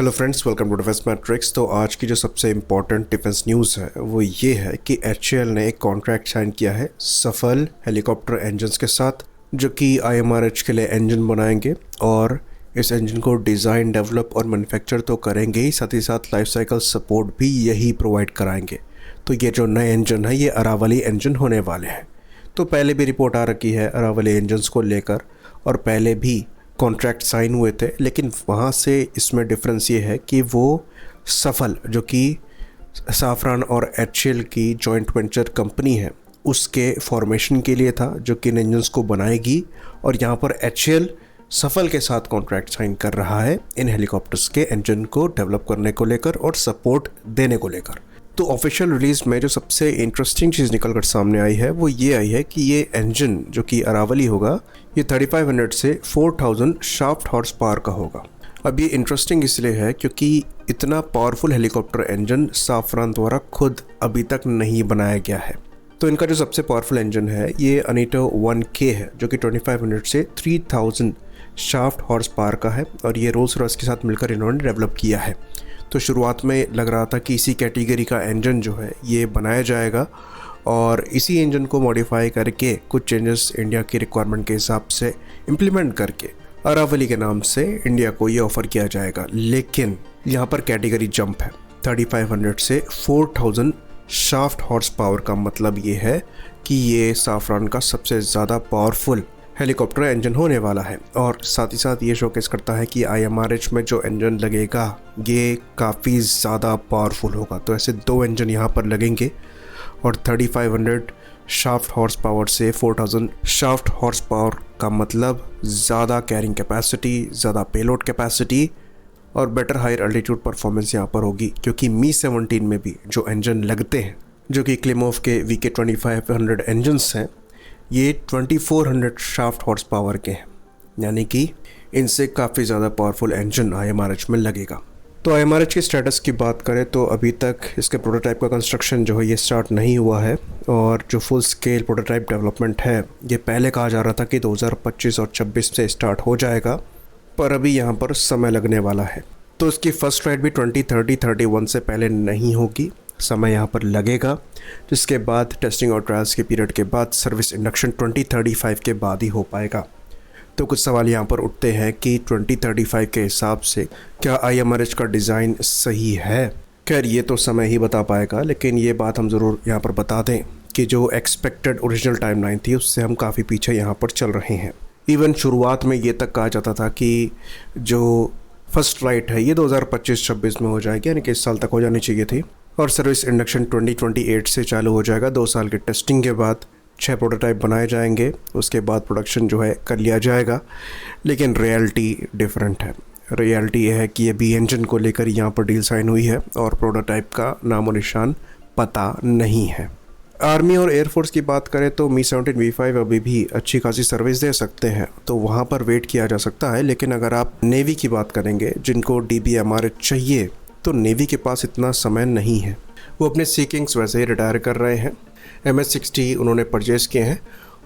Hello friends, welcome to defence matrix. तो आज की जो सबसे इम्पॉर्टेंट डिफेंस न्यूज़ है वो ये है कि HAL ने एक कॉन्ट्रैक्ट साइन किया है सफल हेलीकॉप्टर इंजन्स के साथ, जो कि IMRH के लिए इंजन बनाएंगे और इस इंजन को डिज़ाइन, डेवलप और मैन्युफैक्चर तो करेंगे ही, साथ ही साथ लाइफ साइकिल सपोर्ट भी यही प्रोवाइड कराएंगे। तो ये जो नए इंजन है ये अरावली इंजन होने वाले हैं। तो पहले भी रिपोर्ट आ रखी है अरावली इंजन्स को लेकर और पहले भी कॉन्ट्रैक्ट साइन हुए थे, लेकिन वहाँ से इसमें डिफरेंस ये है कि वो सफल, जो कि साफरान और HAL की जॉइंट वेंचर कंपनी है, उसके फॉर्मेशन के लिए था, जो कि इन इंजन्स को बनाएगी। और यहाँ पर HAL सफल के साथ कॉन्ट्रैक्ट साइन कर रहा है इन हेलीकॉप्टर्स के इंजन को डेवलप करने को लेकर और सपोर्ट देने को लेकर। तो ऑफिशियल रिलीज में जो सबसे इंटरेस्टिंग चीज़ निकल कर सामने आई है वो ये आई है कि ये इंजन जो कि अरावली होगा ये 3500 से 4000 शाफ्ट हॉर्स पावर का होगा। अब ये इंटरेस्टिंग इसलिए है क्योंकि इतना पावरफुल हेलीकॉप्टर इंजन साफरान द्वारा खुद अभी तक नहीं बनाया गया है। तो इनका जो सबसे पावरफुल इंजन है ये अनीटो 1K है, जो कि 2500 से 3000 शाफ्ट हॉर्स पावर का है और ये रोल्स रॉयस के साथ मिलकर इन्होंने डेवलप किया है। तो शुरुआत में लग रहा था कि इसी कैटेगरी का इंजन जो है ये बनाया जाएगा और इसी इंजन को मॉडिफाई करके कुछ चेंजेस इंडिया की रिक्वायरमेंट के हिसाब से इम्प्लीमेंट करके अरावली के नाम से इंडिया को ये ऑफ़र किया जाएगा। लेकिन यहाँ पर कैटेगरी जंप है 3500 से 4000 शाफ्ट हॉर्स पावर का मतलब ये है कि ये साफरान का सबसे ज़्यादा पावरफुल हेलीकॉप्टर इंजन होने वाला है। और साथ ही साथ ये शोकेस करता है कि IMRH में जो इंजन लगेगा ये काफ़ी ज़्यादा पावरफुल होगा। तो ऐसे दो इंजन यहाँ पर लगेंगे और 3500 शाफ्ट हॉर्स पावर से 4000 शाफ्ट हॉर्स पावर का मतलब ज़्यादा कैरिंग कैपेसिटी, ज़्यादा पेलोड कैपेसिटी और बेटर हायर अल्टीट्यूड परफॉर्मेंस यहाँ पर होगी। क्योंकि Mi-17 में भी जो इंजन लगते हैं, जो कि क्लेमोफ के VK2500 इंजन्स हैं, ये 2400 शाफ्ट हॉर्स पावर के हैं, यानी कि इनसे काफ़ी ज़्यादा पावरफुल इंजन IMRH में लगेगा। तो IMRH के स्टेटस की बात करें तो अभी तक इसके प्रोटोटाइप का कंस्ट्रक्शन जो है ये स्टार्ट नहीं हुआ है और जो फुल स्केल प्रोटोटाइप डेवलपमेंट है ये पहले कहा जा रहा था कि 2025 और 26 से स्टार्ट हो जाएगा, पर अभी यहाँ पर समय लगने वाला है। तो इसकी फ़र्स्ट फ्लाइट भी 2030-31 से पहले नहीं होगी, समय यहाँ पर लगेगा, जिसके बाद टेस्टिंग और ट्रायल्स के पीरियड के बाद सर्विस इंडक्शन 2035 के बाद ही हो पाएगा। तो कुछ सवाल यहाँ पर उठते हैं कि 2035 के हिसाब से क्या IMRH का डिज़ाइन सही है। खैर ये तो समय ही बता पाएगा, लेकिन ये बात हम ज़रूर यहाँ पर बता दें कि जो एक्सपेक्टेड ओरिजिनल टाइमलाइन थी उससे हम काफ़ी पीछे यहाँ पर चल रहे हैं। इवन शुरुआत में ये तक कहा जाता था कि जो फर्स्ट फ्लाइट है ये 2025-26 में हो जाएगी, यानी कि इस साल तक हो जानी चाहिए थी। और सर्विस इंडक्शन 2028 से चालू हो जाएगा। 2 साल के टेस्टिंग के बाद 6 प्रोटोटाइप बनाए जाएंगे, उसके बाद प्रोडक्शन जो है कर लिया जाएगा। लेकिन रियलिटी डिफरेंट है। रियलिटी ये है कि अभी इंजन को लेकर यहाँ पर डील साइन हुई है और प्रोटोटाइप का नामो निशान पता नहीं है। आर्मी और एयरफोर्स की बात करें तो Mi-17 V5 अभी भी अच्छी खासी सर्विस दे सकते हैं, तो वहाँ पर वेट किया जा सकता है। लेकिन अगर आप नेवी की बात करेंगे, जिनको DBMRH चाहिए, तो नेवी के पास इतना समय नहीं है। वो अपने सी किंग्स वैसे ही रिटायर कर रहे हैं, MS-60 उन्होंने परचेज़ किए हैं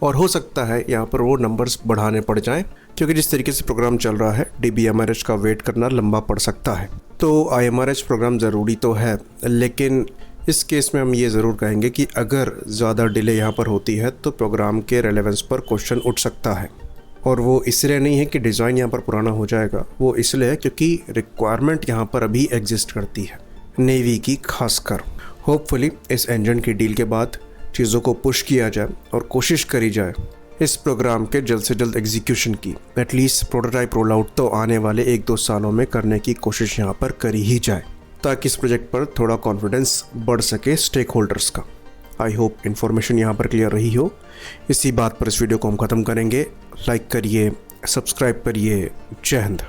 और हो सकता है यहाँ पर वो नंबर्स बढ़ाने पड़ जाएं, क्योंकि जिस तरीके से प्रोग्राम चल रहा है DBMRH का वेट करना लंबा पड़ सकता है। तो IMRH प्रोग्राम ज़रूरी तो है, लेकिन इस केस में हम ये ज़रूर कहेंगे कि अगर ज़्यादा डिले यहाँ पर होती है तो प्रोग्राम के रेलेवेंस पर क्वेश्चन उठ सकता है। और वो इसलिए नहीं है कि डिज़ाइन यहाँ पर पुराना हो जाएगा, वो इसलिए है क्योंकि रिक्वायरमेंट यहाँ पर अभी एग्जिस्ट करती है, नेवी की खासकर। होपफुली इस इंजन की डील के बाद चीज़ों को पुश किया जाए और कोशिश करी जाए इस प्रोग्राम के जल्द से जल्द एग्जीक्यूशन की। एटलीस्ट प्रोटोटाइप रोल आउट तो आने वाले 1-2 सालों में करने की कोशिश यहाँ पर करी ही जाए, ताकि इस प्रोजेक्ट पर थोड़ा कॉन्फिडेंस बढ़ सके स्टेक होल्डर्स का। आई होप इन्फॉर्मेशन यहाँ पर क्लियर रही हो। इसी बात पर इस वीडियो को हम ख़त्म करेंगे। लाइक करिए, सब्सक्राइब करिए। जय हिंद।